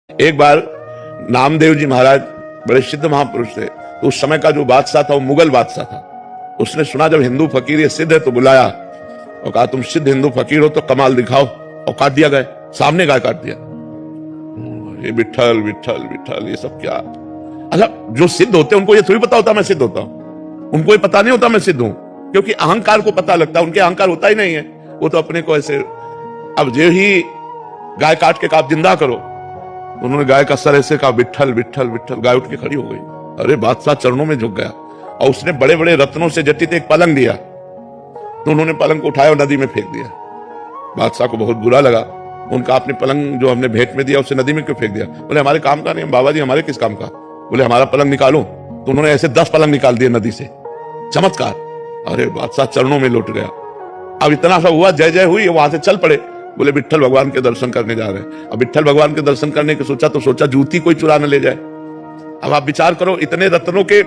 एक बार नामदेव जी महाराज बड़े सिद्ध महापुरुष थे, तो उस समय का जो बादशाह था वो मुगल बादशाह था। उसने सुना जब हिंदू फकीर ये सिद्ध है तो बुलाया और कहा तुम सिद्ध हिंदू फकीर हो तो कमाल दिखाओ, और काट दिया गए, सामने गाय काट दिया। ये विठल विठल विठल ये सब क्या? अच्छा, जो सिद्ध होते हैं उनको ये थोड़ी पता होता मैं सिद्ध होता हूं, उनको ये पता नहीं होता मैं सिद्ध हूं, क्योंकि अहंकार को पता लगता है, उनके अहंकार होता ही नहीं है, वो तो अपने को ऐसे। अब जो ही गाय काट के कहा जिंदा करो, उन्होंने गाय का सर ऐसे कहा विठल विठल विठल, गाय उठ के खड़ी हो गई। अरे बादशाह चरणों में झुक गया और उसने बड़े बड़े रत्नों से जटित एक पलंग दिया, तो उन्होंने पलंग को उठाया और नदी में फेंक दिया। बादशाह को बहुत बुरा लगा, उनका आपने पलंग जो हमने भेंट में दिया उसे नदी में क्यों फेंक दिया? बोले हमारे काम का नहीं। बाबा जी हमारे किस काम का? बोले हमारा पलंग निकालो। तो उन्होंने ऐसे 10 पलंग निकाल दिए नदी से, चमत्कार। अरे बादशाह चरणों में लौट गया। अब इतना सा हुआ, जय जय हुई, वहां से चल पड़े, बोले विठल भगवान के दर्शन करने जा रहे हैं। अब विठल भगवान के दर्शन करने की सोचा जूती कोई चुरा न ले जाए। अब आप विचार करो, इतने रत्नों के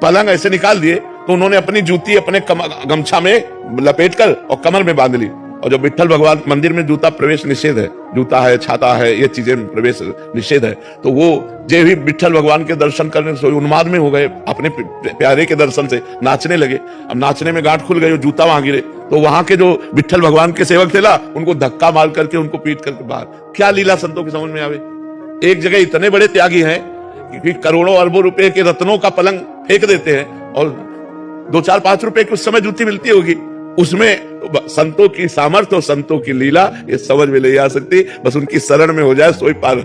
पलंग ऐसे निकाल दिए, तो उन्होंने अपनी जूती अपने गमछा में लपेटकर और कमर में बांध ली। और जब विठल भगवान मंदिर में जूता प्रवेश निषेध है, जूता है, छाता है, ये चीजें प्रवेश निषेध है, तो वो जे भी विठल भगवान के दर्शन करने से उन्माद में हो गए, अपने प्यारे के दर्शन से नाचने लगे। अब नाचने में गांठ खुल गई, जूता वहां गिरे, तो वहां के जो विठल भगवान के सेवक थे ना, उनको धक्का मार करके उनको पीट करके बाहर। क्या लीला संतों की समझ में आवे? एक जगह इतने बड़े त्यागी हैं कि करोड़ों अरबों रुपए के रत्नों का पलंग फेंक देते हैं, और 2 4 5 रुपए की उस समय जूती मिलती होगी, उसमें संतों की सामर्थ्य और संतों की लीला ये समझ में नहीं आ सकती। बस उनकी शरण में हो जाए सोई पार।